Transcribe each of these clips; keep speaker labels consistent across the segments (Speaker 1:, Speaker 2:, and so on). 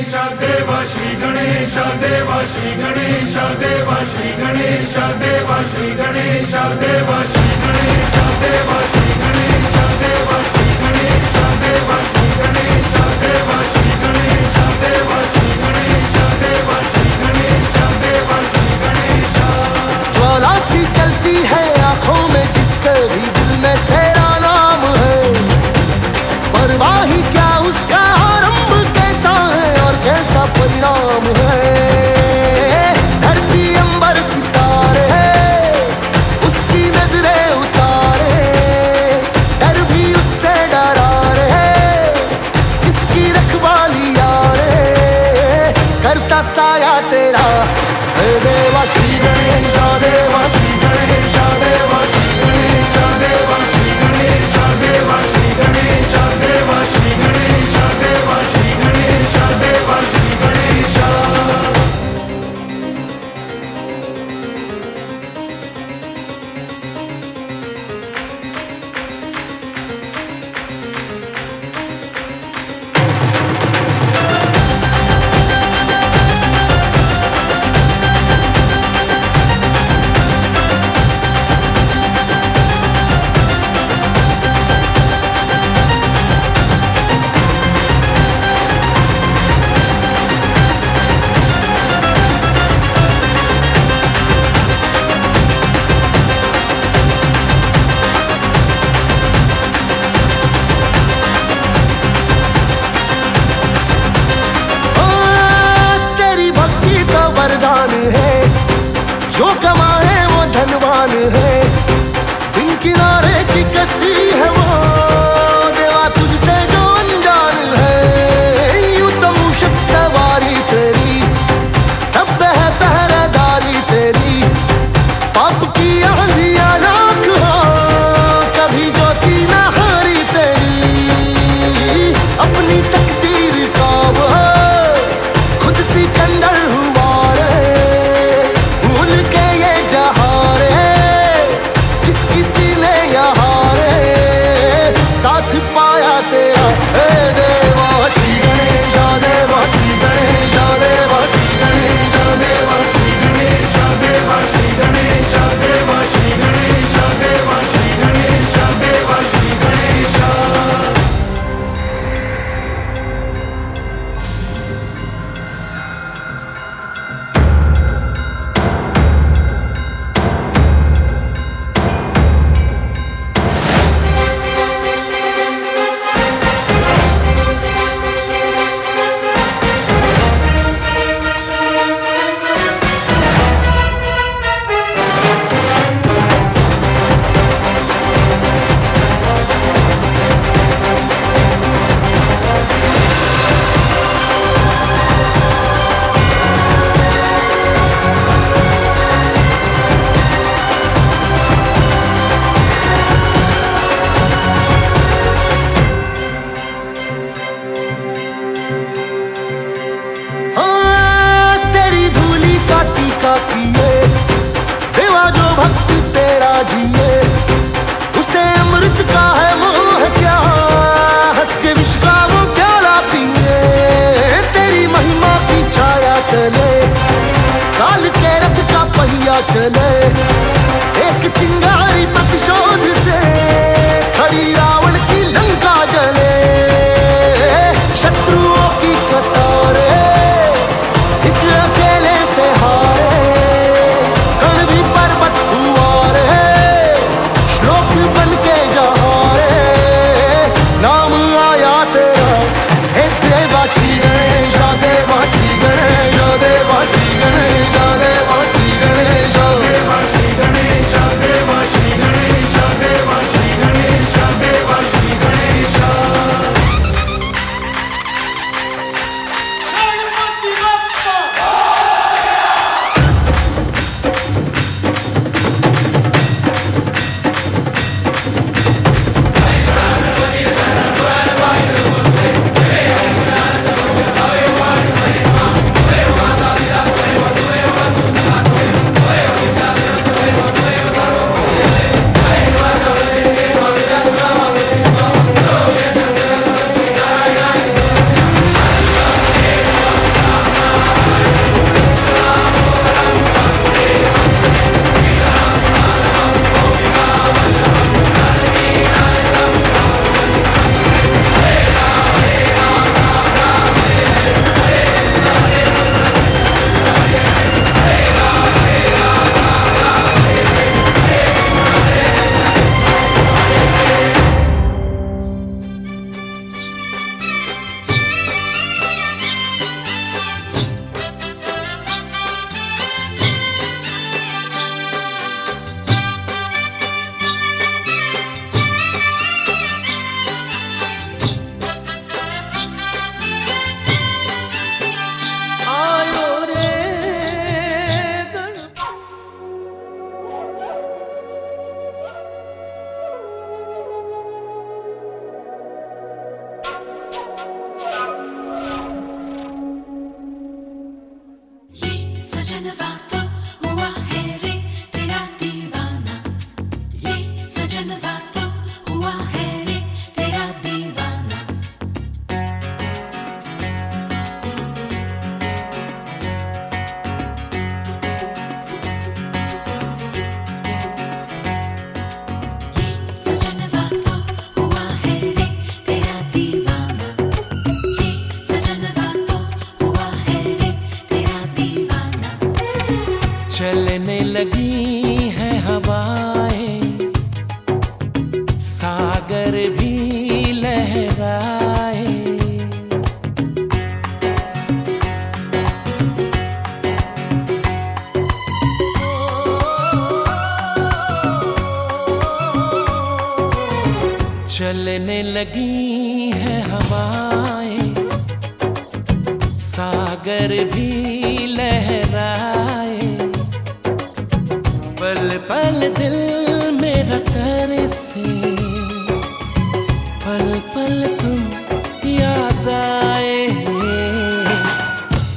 Speaker 1: देवा श्री गणेश देवा श्री गणेश देवा श्री गणेश देवा श्री गणेश देवा श्री गणेश देवा श्री गणेश देवा श्री गणेश देवा श्री गणेश देवा श्री गणेश देवा श्री गणेश देवा श्री गणेश देवा श्री गणेश।
Speaker 2: ज्वाला सी चलती है आंखों में जिसके भी दिल में तेरा नाम है, परवाह ही क्या उसका आरंभ कैसा है और कैसा परिणाम है। धरती अंबर सितारे उसकी नजरें उतारे, डर भी उससे डरा रे जिसकी रखवाली यारे करता साया तेरा। देवा श्री गणेश देवा श्री गणेश देवा श्री गणेश देवा श्री गणेश देवा श्री गणेश देवा श्री गणेश देवा श्री गणेश देवा श्री गणेश। जो कमाए वो धनवान है, बिन किनारे की कश्ती है वो देवा तुझसे जो अनजान है। यूं तो मूषक सवारी तेरी सब है पहरेदारी तेरी, पाप की आंधियां लाख हो कभी ज्योति न हारी तेरी। अपनी तकदीर का वो खुद सिकंदर हुआ रे, भूल के ये जहां रे जिसकी सीने यहाँ रे साथ पाया तेरा। देवा श्री गणेश देवा श्री गणेश देवा श्री गणेश देवा श्री गणेश देवा श्री गणेश देवा श्री गणेश देवा श्री गणेश देवा श्री गणेश। किए देवा जो भक्त तेरा जिए, उसे अमृत का है मोह क्या, हंस के विष का वो प्याला पिए। तेरी महिमा की छाया तले काल के रथ का पहिया चले, एक चिंगारी प्रतिशोध से खड़ी रावण की लंका जले। शत्रुओं की कतारे एक अकेले से हारे, कण भी पर्वत हुआ रे श्लोक बन के जहाँ रे नाम आया तेरा। हे देवा श्री गणेश देवा श्री गणेश देवा श्री गणेश देवा श्री गणेश।
Speaker 3: चलने लगी है हवाएं, सागर भी लहराए। चलने लगी है हवाएं, सागर भी लहराए। पल पल दिल मेरा तरसे, पल पल तुम याद आए।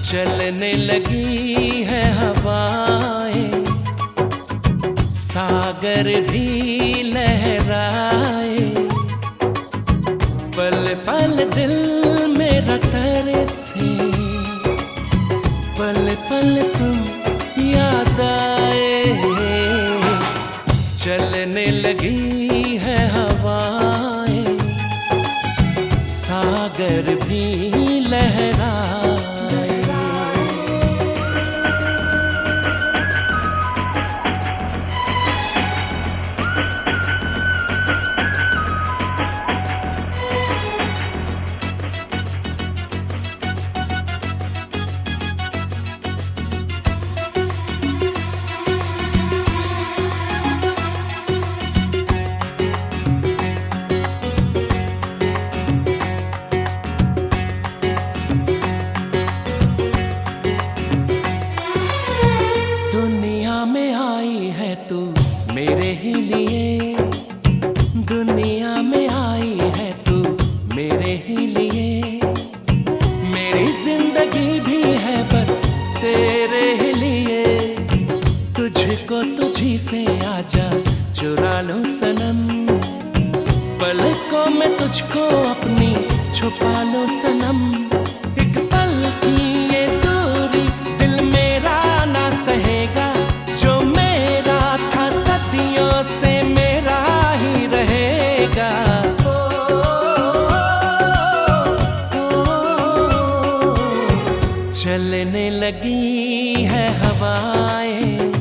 Speaker 3: चलने लगी है हवाएं, सागर भी लहराए। पल पल दिल मेरा तरसे, पल पल तुम याद आए। चलने लगी है हवाएं, सागर भी लहराए। मेरे ही लिए दुनिया में आई है तू, मेरे ही लिए। मेरी जिंदगी भी है बस तेरे ही लिए। तुझको तुझी से आजा चुरा लो सनम, पलकों में तुझको अपनी छुपा लो सनम। एक पल की ये दूरी दिल मेरा ना सहेगा, जो मेरा था सदियों से मेरा ही रहेगा। चलने लगी है हवाएं,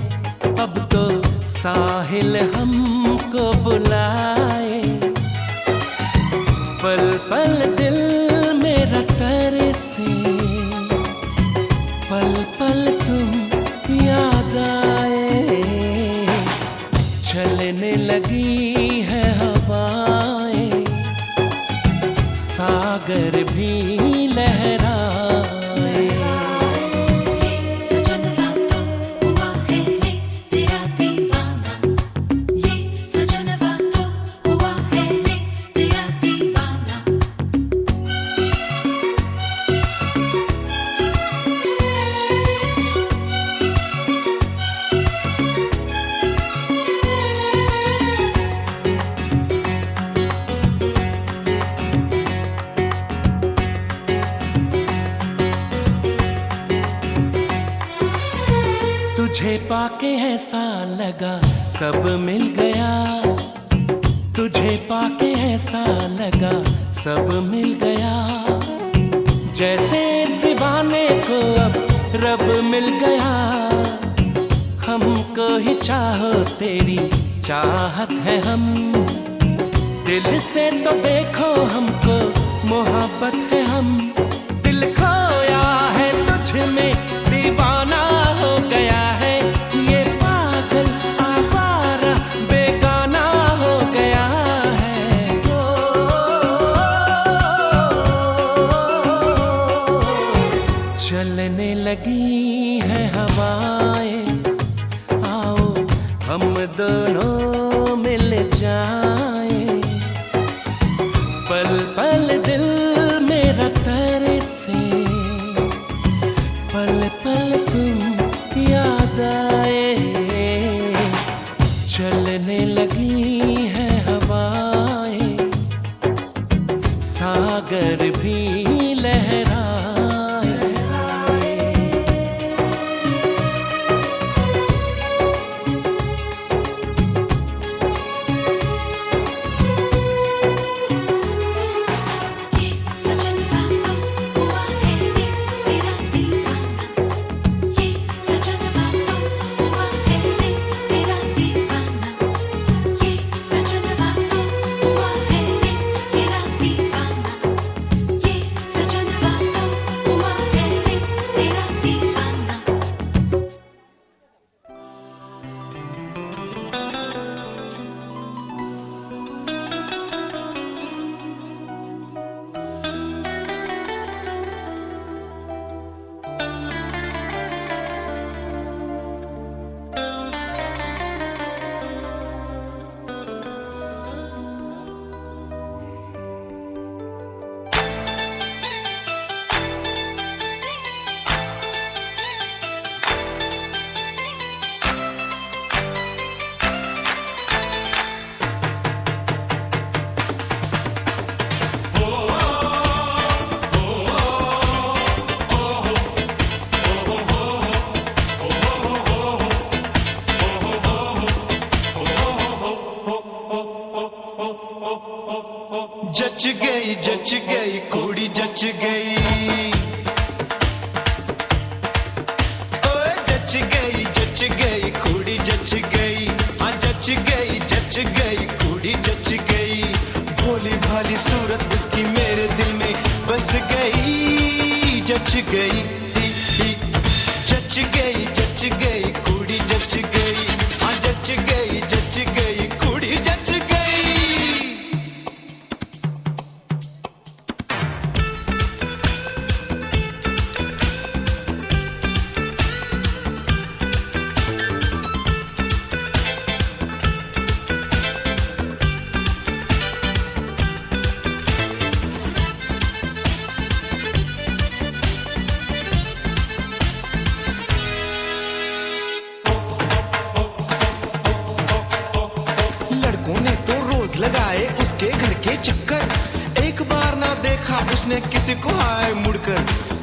Speaker 3: अब तो साहिल हमको बुलाए। पल पल दिल मेरा तरसे, पल पल तुम याद आए। चलने लगी है हवाएं, सागर भी लहराए। तुझे पाके ऐसा लगा सब मिल गया, तुझे पाके ऐसा लगा सब मिल गया। जैसे इस दीवाने को अब रब मिल गया। हमको ही चाहो तेरी चाहत है हम, दिल से तो देखो हमको मोहब्बत है हम। दिल खोया है तुझ में दीवाना हो गया है, ये पागल आवारा बेगाना हो गया है। चलने लगी है हवाएं, आओ हम दोनों मिल जाएं। पल पल दिल मेरा तरसे, पल पल तुम याद आए। चलने लगी है हवाएं, सागर भी लहराए।
Speaker 2: जच गई कुड़ी जच गई, ओए जच गई कुड़ी जच गई, हाँ जच गई कुड़ी जच गई। भोली भाली सूरत उसकी मेरे दिल में बस गई, जच गई कुड़ी जच गई, हाँ जच गई कुड़ी जच गई। लगाए उसके घर के चक्कर, एक बार ना देखा उसने किसी को आए मुड़कर।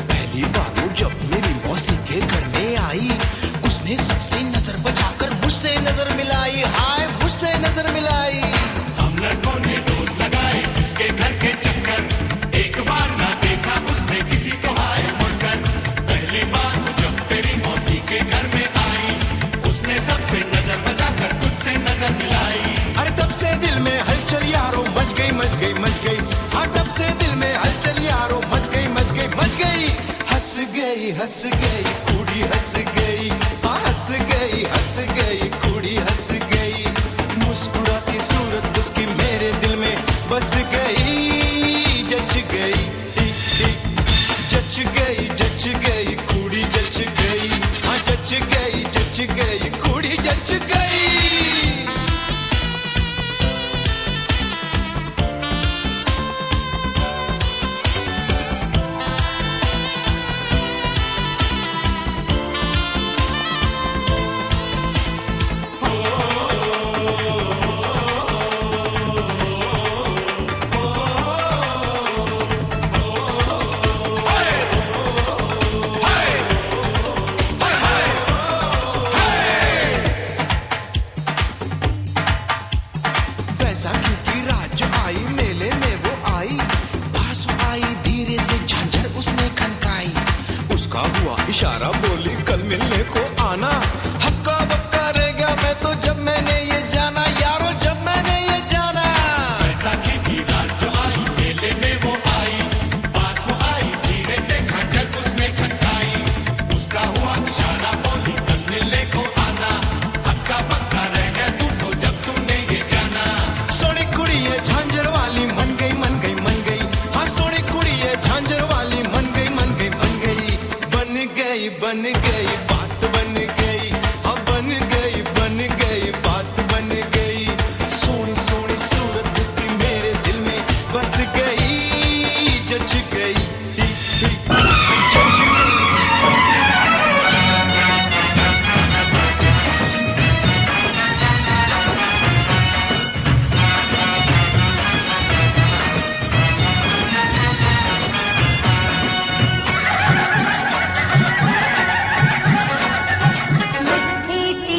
Speaker 2: पहली बार वो जब मेरी मौसी के घर में आई, उसने सबसे नजर बचाकर मुझसे नजर मिलाई, हाय मुझसे नजर मिलाई।
Speaker 1: हम लड़कों ने रोज लगाए उसके घर के चक्कर, एक बार ना देखा उसने किसी को हाय मुड़कर। पहली बार जब तेरी मौसी के घर में आई, उसने सबसे नजर बचाकर तुझसे नजर मिलाई।
Speaker 2: अरे तब से दिल में हलचल यारो मच गई, हाँ तब से दिल में हलचल यारो मच गई। हंस गई कुड़ी हंस गई, हाँ हंस गई कुड़ी हंस गई। मुस्कुराती सूरत उसकी मेरे दिल में बस गई, जच गई कुड़ी जच गई, हाँ जच गई कुड़ी जच गई। बैसाखी की रात जो आई मेले में वो आई, पास आई धीरे से झांझर उसने खनकाई। उसका हुआ इशारा बोली कल मिलने को आना, हक्का बक्का रह गया मैं तो जब मैंने ये जाना यारो, जब मैंने ये जाना।
Speaker 1: बैसाखी की रात जो आई मेले में वो आई, पास वो आई धीरे से झांझर उसने खनकाई। उसका हुआ इशारा बोली कल मिलने को आना, हक्का बक्का रह गया तू तो जब तूने ये जाना।
Speaker 2: सोनी कुड़ी है झांझर वाली मन गई, हाँ सोनी कुड़ी है झांझर वाली मन गई। बन गई बात बन गई, हाँ बन गई बात बन गई। सोनी सूरत उसकी मेरे दिल में बस गई, जच गई।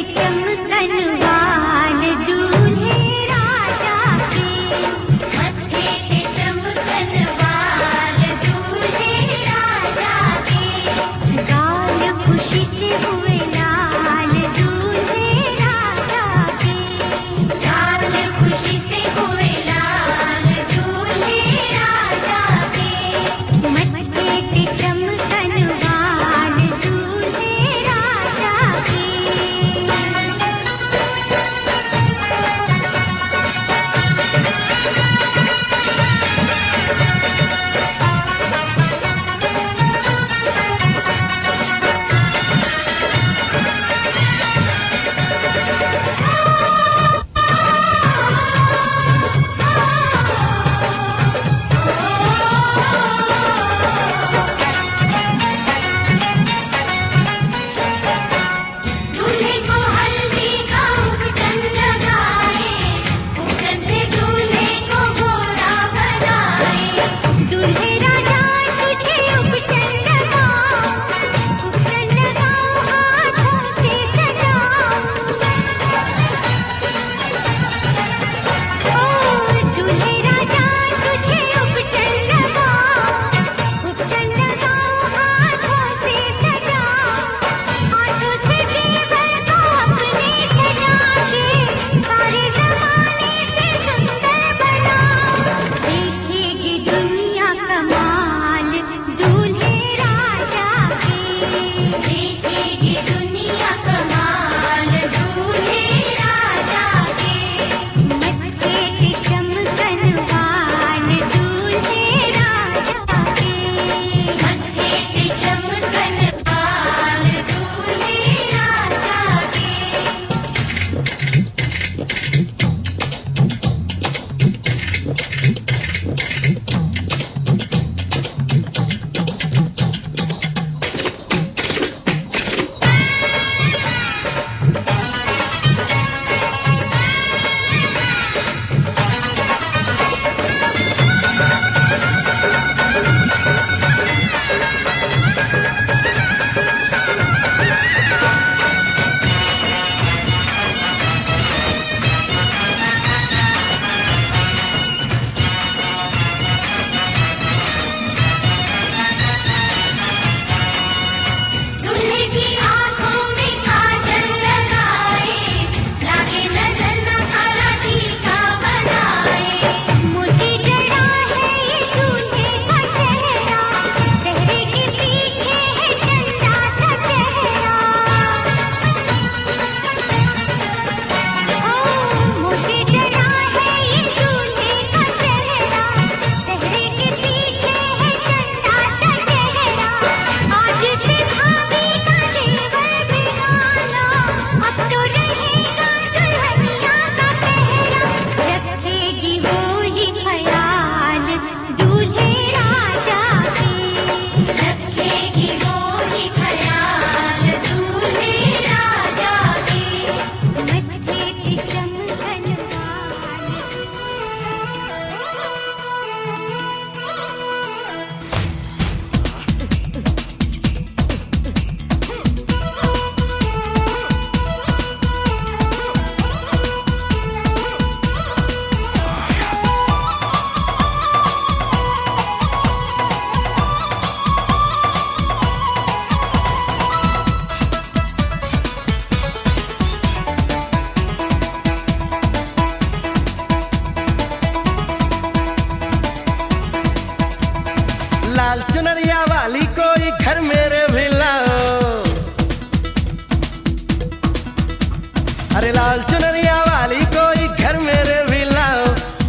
Speaker 4: चमकन वाल देखेगी दुनिया कमाल दूल्हे राजा के। मत्थे पे चमकन वाल दूल्हे राजा के। मत्थे पे चमकन वाल दूल्हे राजा के। दूल्हे की आँखों में काजल लगाए, लागे नजर न काला टीका बनाए। मोती जड़ा है ये दूल्हे का चेहरा, चेहरे के पीछे है चंदा सा चेहरा। मोती जड़ा है ये दूल्हे का चेहरा, चेहरे के पीछे है चंदा सा चेहरा। आज से भाभी का देवर भी आना, अब तो रहेगा दुल्हनिया का पहरा। रखेगी वो ही ख्याल दूल्हे राजा की। रखेगी वो ही ख्याल दूल्हे राजा की। मत्थे पे चमकन
Speaker 3: लाल चुनरिया वाली कोई घर मेरे भी लाओ। अरे लाल चुनरिया वाली कोई घर मेरे भी लाओ।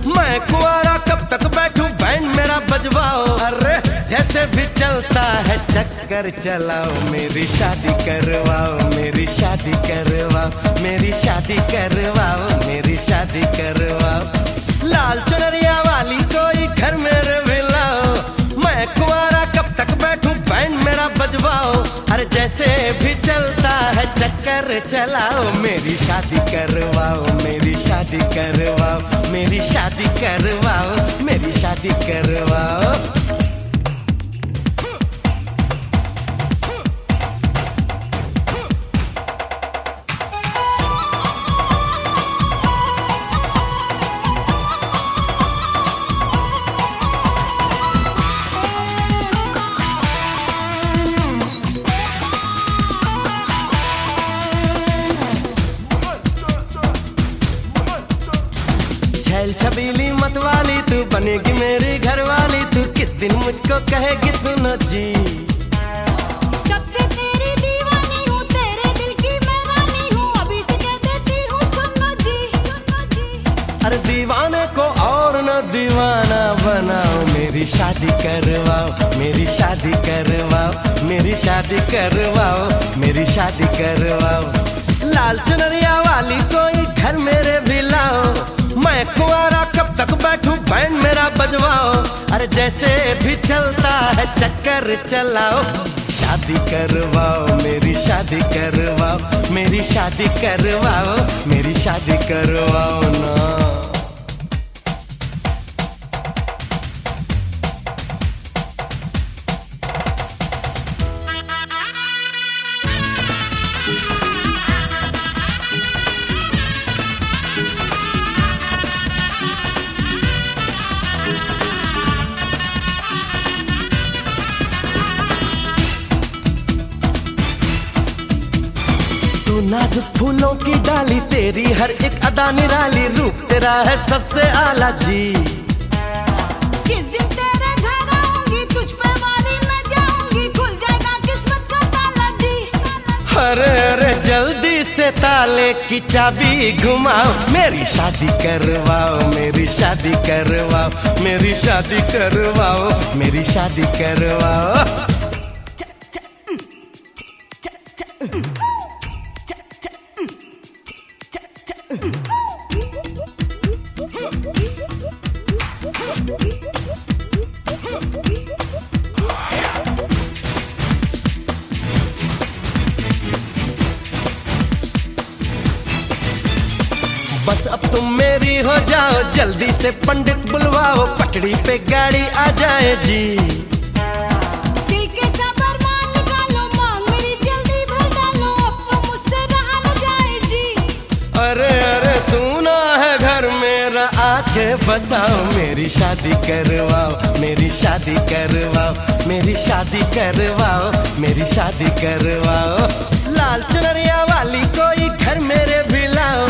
Speaker 3: मैं कुंवारा कब तक बैठूं बैंड मेरा बजवाओ। अरे जैसे भी चलता है चक्कर चलाओ। मेरी शादी करवाओ, मेरी शादी करवाओ, मेरी शादी करवाओ, मेरी शादी करवाओ। लाल चुनरिया वाली कोई घर मेरे भी लाओ। मैं कुंवारा कब तक बैठूं बैंड मेरा बजवाओ। अरे जैसे भी चलता है चक्कर चलाओ। मेरी शादी करवाओ, मेरी शादी करवाओ, मेरी शादी करवाओ, मेरी शादी करवाओ। छैल छबीली मत वाली तू बनेगी मेरी घरवाली। तू किस दिन मुझको कहेगी सुनो जी।
Speaker 4: कब से तेरी दीवानी हूँ, तेरे दिल की मैं रानी हूँ। अभी से कह देती हूँ सुनो जी, सुनो जी।
Speaker 3: अरे दीवाने को और न दीवाना बनाओ। मेरी शादी करवाओ, मेरी शादी करवाओ, मेरी शादी करवाओ, मेरी शादी करवाओ। लाल चुनरिया वाली कोई घर मेरे भी लाओ। मैं कुंवारा कब तक बैठूं बैंड मेरा बजवाओ। अरे जैसे भी चलता है चक्कर चलाओ। शादी करवाओ, मेरी शादी करवाओ, मेरी शादी करवाओ, मेरी शादी करवाओ ना। नाजुक फूलों की डाली, तेरी हर एक अदा निराली, रूप तेरा है सबसे आला जी।
Speaker 4: किस दिन तेरे घर आऊंगी, तुझ पे वाली मैं जाऊंगी, खुल जाएगा किस्मत का ताला जी।
Speaker 3: अरे अरे जल्दी से ताले की चाबी घुमाओ, मेरी शादी करवाओ, मेरी शादी करवाओ, मेरी शादी करवाओ, मेरी शादी करवाओ। बस अब तुम मेरी हो जाओ, जल्दी से पंडित बुलवाओ, पटड़ी पे गाड़ी आ जाए जी।
Speaker 4: दिल के सबर मान निकालो, मांग मेरी जल्दी भर डालो, अब तो मुझसे रहा न जाए जी।
Speaker 3: अरे अरे सुना है घर मेरा, आके बसाओ, मेरी शादी करवाओ, मेरी शादी करवाओ, मेरी शादी करवाओ, मेरी शादी करवाओ। लाल चुनरिया वाली कोई घर मेरे भी लाओ,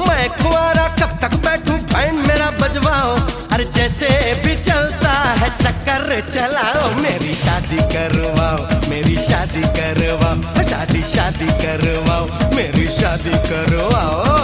Speaker 3: मैं कुंवारा कब तक बैठूं, बैंड मेरा बजवाओ। अरे जैसे भी चलता है चक्कर चलाओ, मेरी शादी करवाओ, मेरी शादी करवाओ, शादी शादी करवाओ, मेरी शादी करवाओ।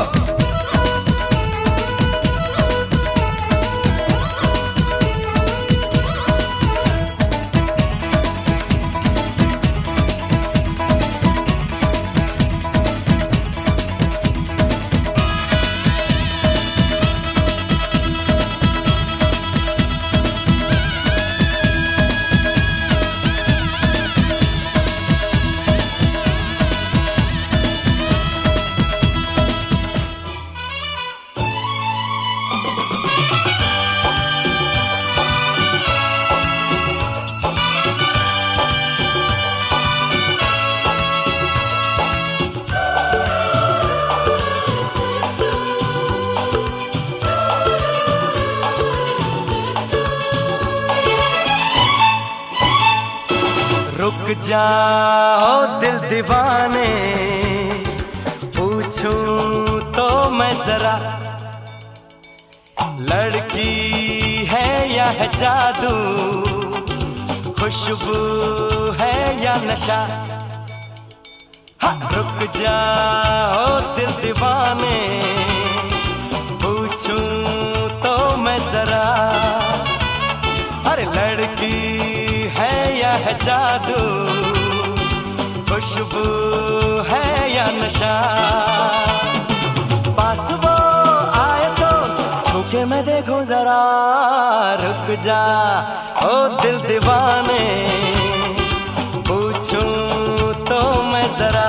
Speaker 3: रुक जाओ दिल दीवाने, पूछूं तो मैं जरा, लड़की है या है जादू, खुशबू है या नशा। हाँ, रुक जाओ दिल दीवाने, पूछूं तो मैं जरा, अरे लड़की है या है जादू, खुशबू है या नशा। पास वो आए तो छूके मैं देखूं जरा, रुक जा ओ दिल दीवाने, पूछूं तो मैं जरा।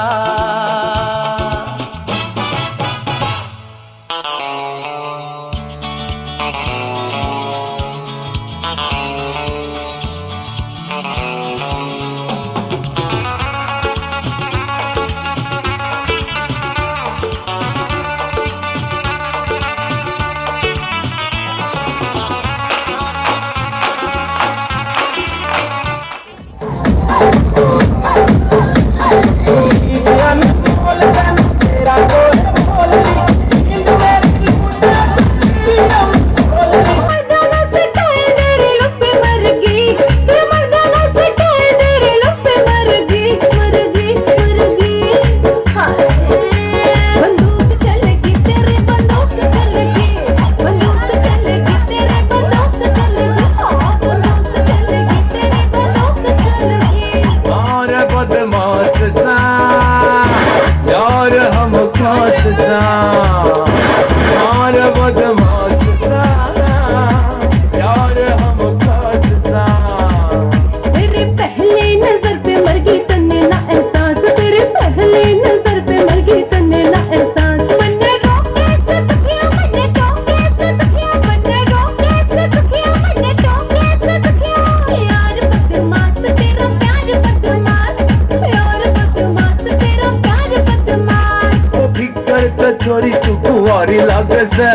Speaker 2: छोरी तू कुंवारी लागे से,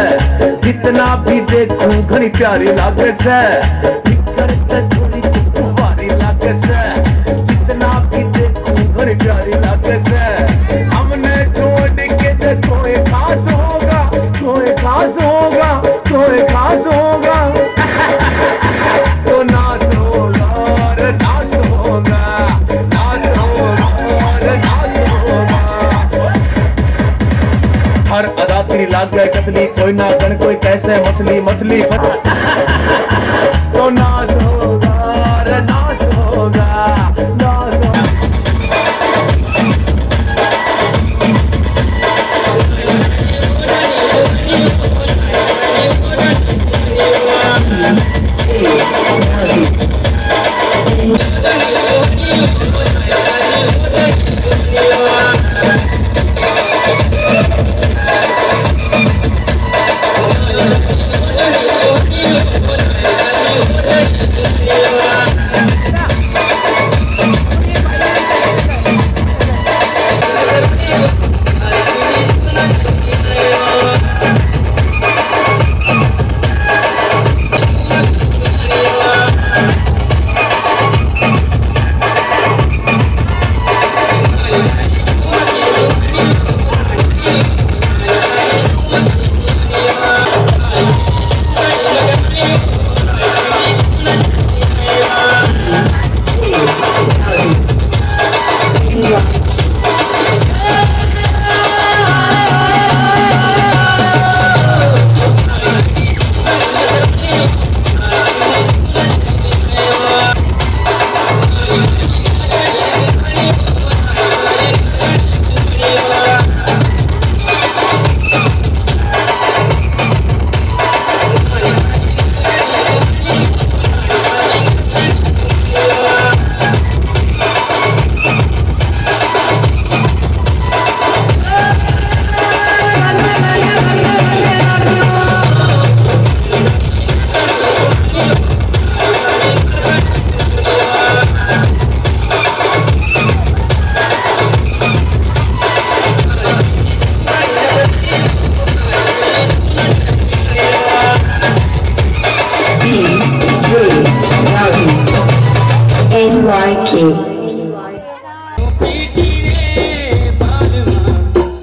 Speaker 2: जितना भी देखूं घनी प्यारी लागे से। छोरी तू कुंवारी लागे से, जितना भी देखूं घनी प्यारी लागे से। हमने छोड़ के तो कोई खास होगा, कोई खास होगा, कोई खास होगा। तो नाच होगा, नाच होगा, नाच होगा, नाच होगा।
Speaker 5: तेरी लाग गए कतली, कोई ना गण कोई कैसे मछली मछली तो नाच होगा रे नाच होगा नाच होगा।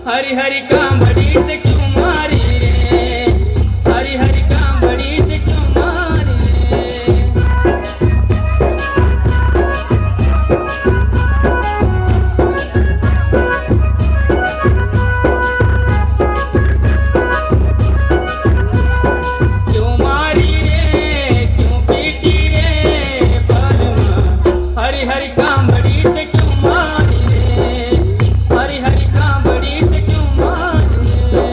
Speaker 6: हरी हरी कांबड़ी से क्यों मारी रे, हरी हरी कांबड़ी से क्यों मारी रे। क्यों मारी रे क्यों पीटी रे बालमा, हरी हरी कांबड़ी से क्यों मारी रे, हरी हरी कांबड़ी से क्यों मारी रे।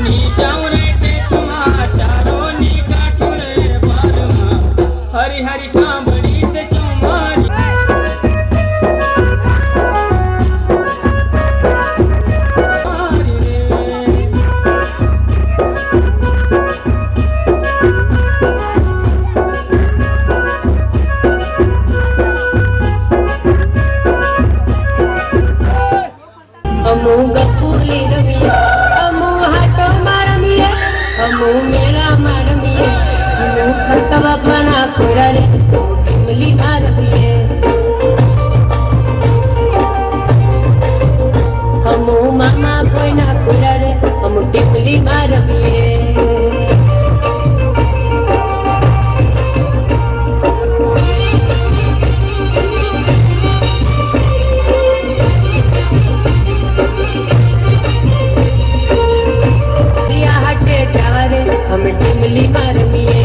Speaker 6: नी जाऊं रे ते तुम्हारा चारों नी काटू रे बालमा, हरी हरी कांबड़ी से क्यों मारी मारी रे।
Speaker 7: अमू गफूली रमिया अमू हाटो मारमिया अमू मेरा मारमिया अमू खतवा बना कोरा रे टिमली मारमिया अमू मामा कोई ना कोरा रे अमू टिमली मारमिया। हटे जारे हम टिमली मारमिए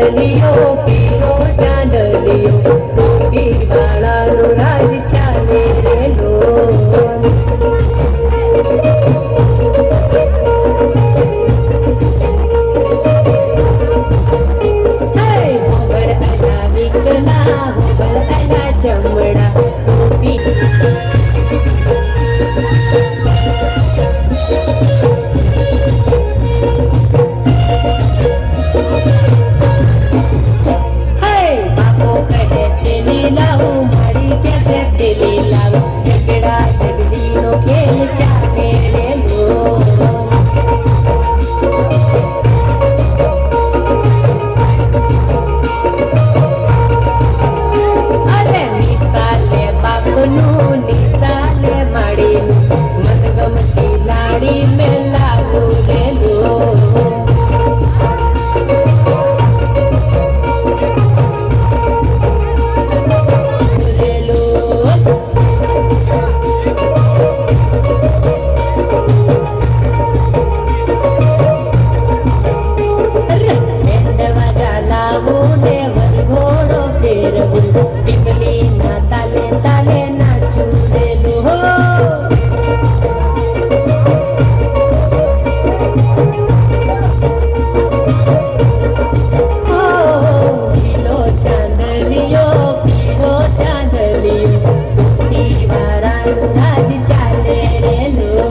Speaker 7: ચાંદલિયો પીરો ચાંદલિયો ટોપી વાળાનો રાજ ચાલે રે લોલ ચમડા ટોપી બાપો કહે તેલી લાવું મારી કેસે તેલી લાવું ઝઘડા ઝઘડીનો ખેલ ચાલે રે લો નિશાલે માડીનું મનગમતી લાડી મેં લાવું રે લો લાવું ને વરઘોડો ફેરવું ટીકલી ના તાલે તાલે નાચું રે લો લીલો ચાંદલિયો પીળો ચાંદલિયો ટોપી વાળાનું રાજ ચાલે રે લો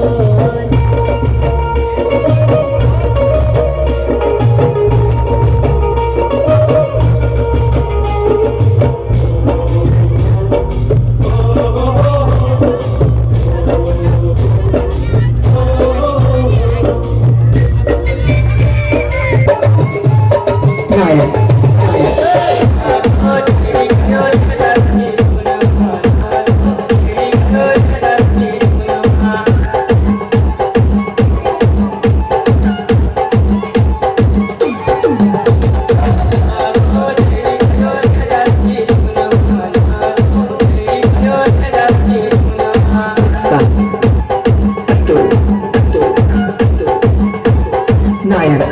Speaker 7: नायक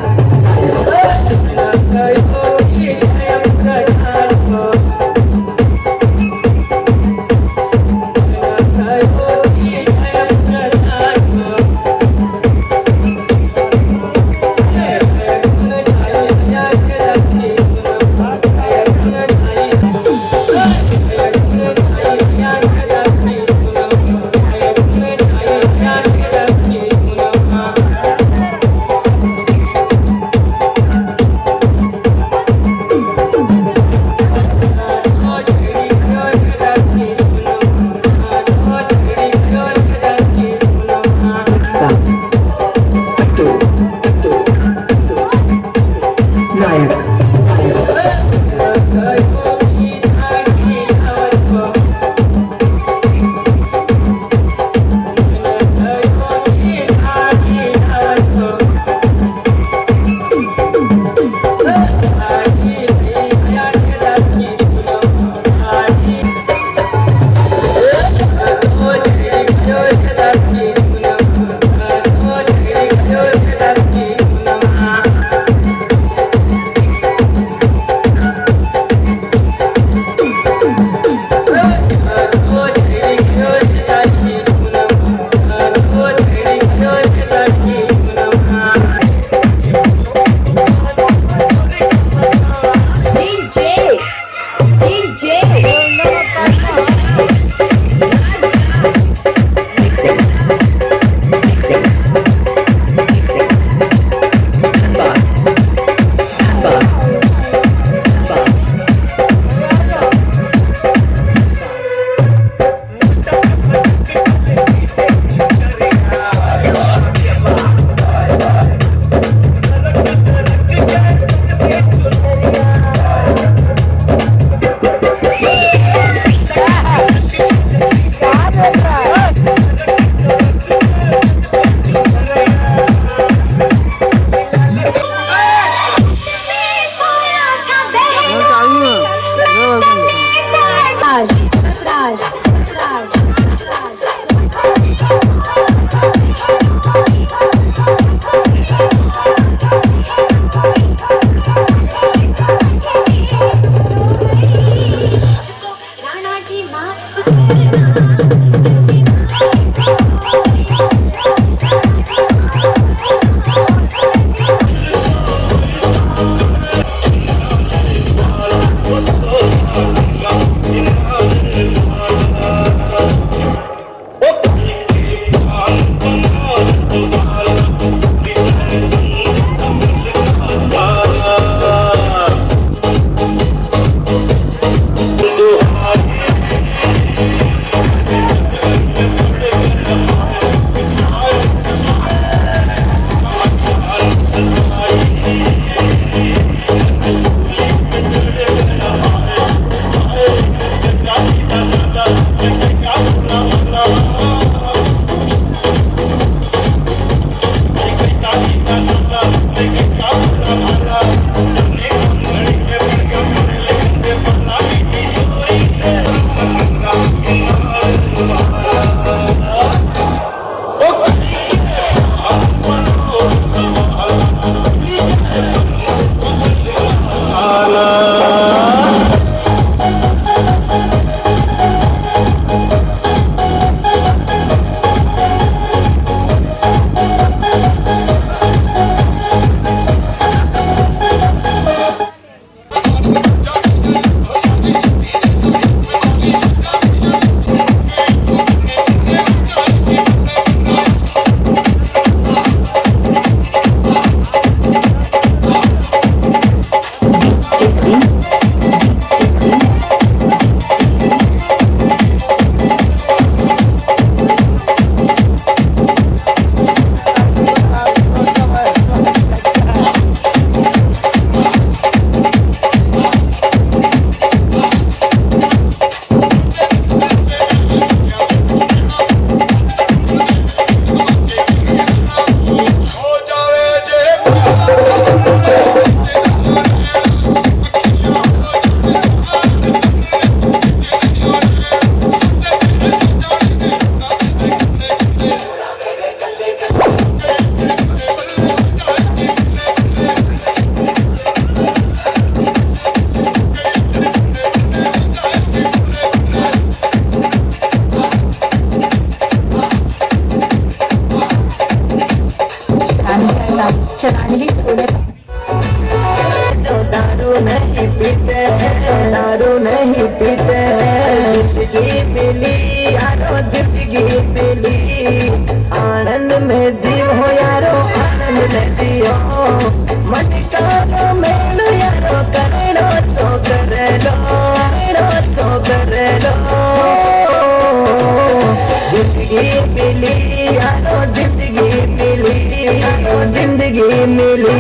Speaker 7: नहीं पीते हैं, दारू नहीं पीते हैं। जिंदगी मिली यारो जिंदगी मिली, आनंद में जीवो यारो आनंद में जियो। मन करो मेलो यारो करो सो कर लो। जिंदगी मिली यारो जिंदगी मिली, यारो जिंदगी मिली।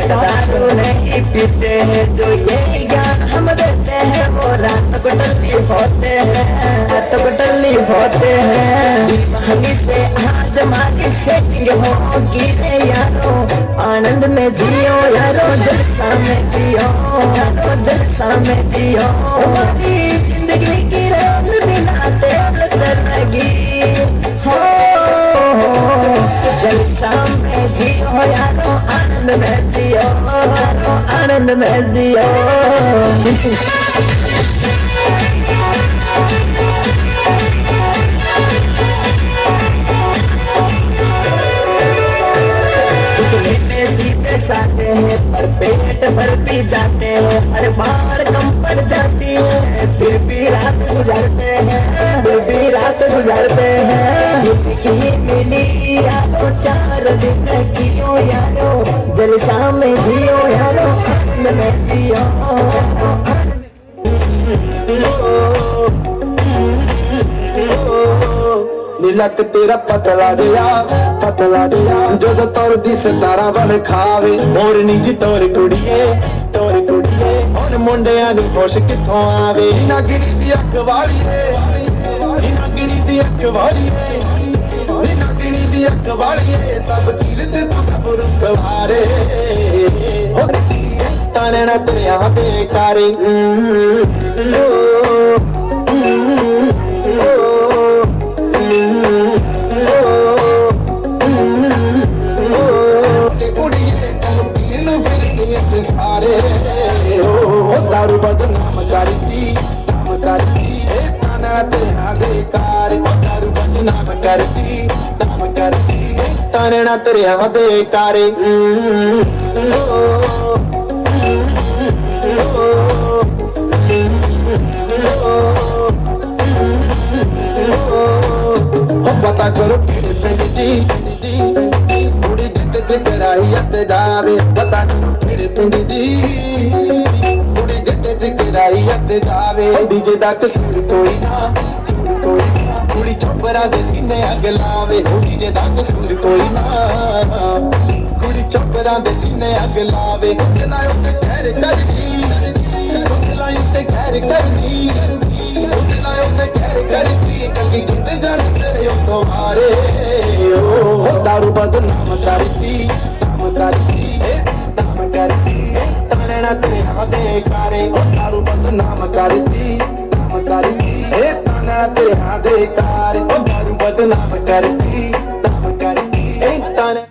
Speaker 7: दारू नहीं पीते हैं जो ये ज्ञान हम देते हैं, वो रात को टल्ली होते हैं, रात को टल्ली होते हैं। महंगी से आज मांगी सेटिंग होगी रे यारो, आनंद में जियो यारो जलसा में जियो, यारो जलसा में जियो। हमारी जिंदगी की रंग बिना तेल चलेगी हो, जलसा में जियो यारो आनंद में जियो, यारो आनंद में जियो। सीधे साधे हैं पर पेट भर भी जाते हैं, हर बार कम पड़ जाती है, फिर भी रात गुजारते हैं, फिर भी रात गुजारते हैं। जिंदगी मिली यारो 4 दिन जियो यारो, जलसा में जियो यारो आनंद में जियो।
Speaker 5: नीलक तेरा पतला दिया ਜਦੋਂ ਤੁਰਦੀ ਸਿਤਾਰਾ ਬਣ ਖਾਵੇ। ਮੋਰਨੀ ਜੀ ਤੋਰ ਕੁੜੀਏ ਹੁਣ ਮੁੰਡਿਆਂ ਨੂੰ ਖੁਸ਼ ਕਿੱਥੋਂ ਆਵੇ। ਨਾਗਣੀ ਦੀ ਅੱਖ ਵਾਲੀਏ, ਨਾਗਣੀ ਦੀ ਅੱਖ ਵਾਲੀਏ, ਨਾਗਣੀ ਦੀ ਅੱਖ ਵਾਲੀਏ, ਸਭ ਕੀਲ ਤੇ ਤੂੰ ਗੱਭਰੂ ਕਵਾਰੇ। ਤਾਨਣਾ ਤੇਰਿਆਂ ਦੇ ਕਾਰੇ सारे हो दारू बदनाम करती ताना तेरा बेकार। दारू बदनाम करती ताना तेरा बेकार। पता करो किहड़े पिंड दी कुड़ी जित जिकराई जावे। पता करो किहड़े पिंड दी कुड़ी जित जिकराई जावे। डीजे दा कसूर कोई ना कुड़ी चोपरा दे सीने अग लावे। डीजे दा कसूर कोई ना कुड़ी चोपरा दे सीने अग लावे। दिलायो ते खैर करदी, दिलायो ते खैर करदी, दिलायो ते खैर करदी, कभी कित जान तेरे तुम्हारे। ओ दारू बदनाम करती ताना तेरा बेकारे। ओ दारू बदनाम करती ताना तेरा बेकारे। ओ दारू बदनाम करती ताना।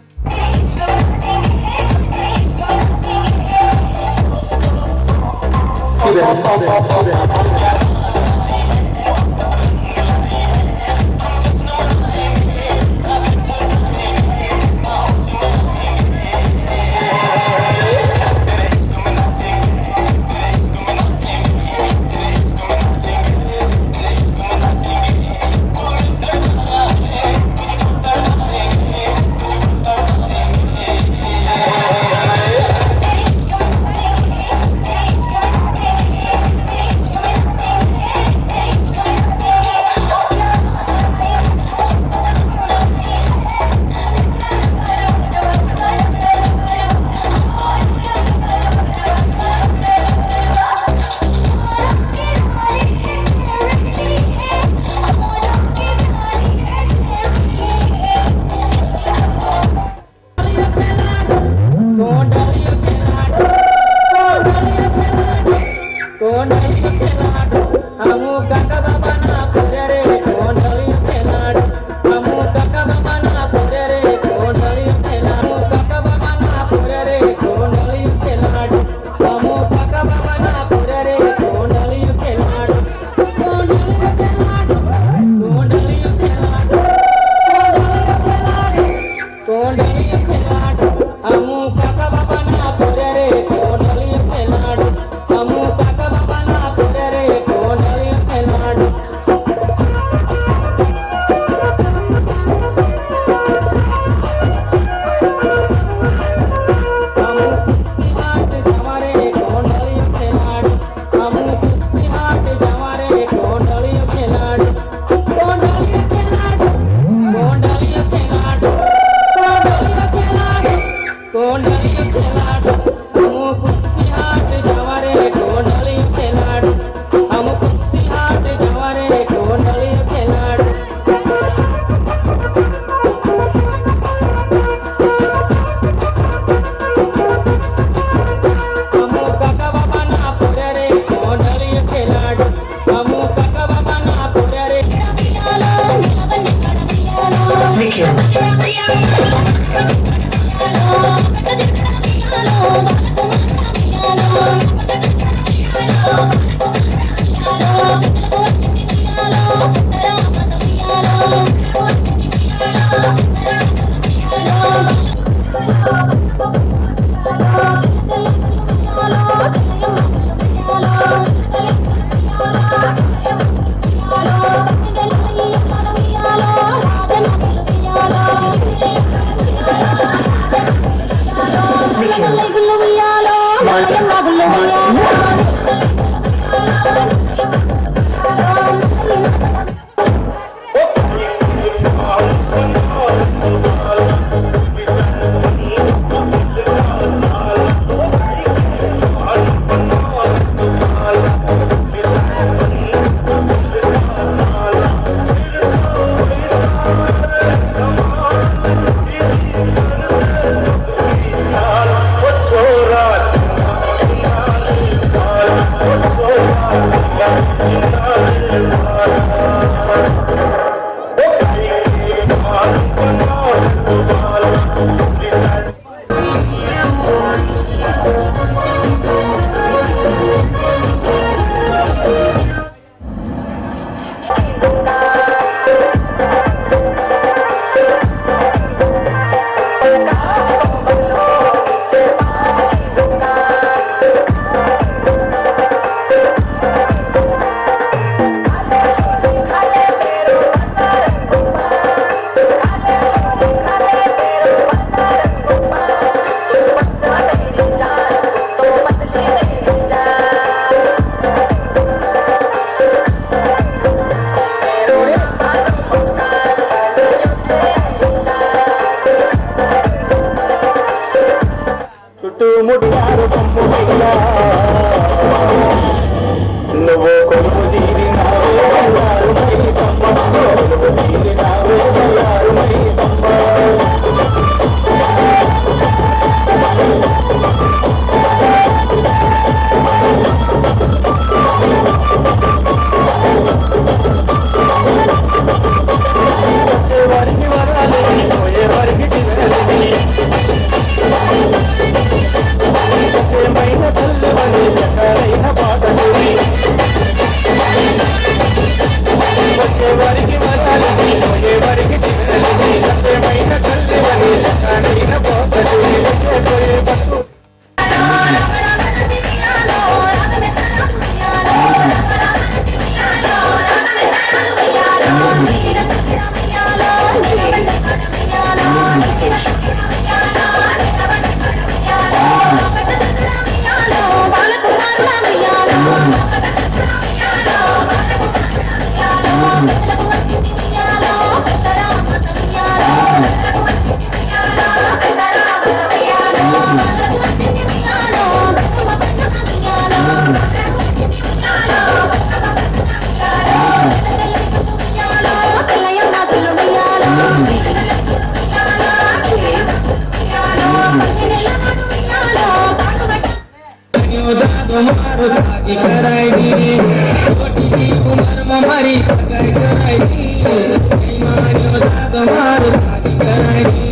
Speaker 6: Maru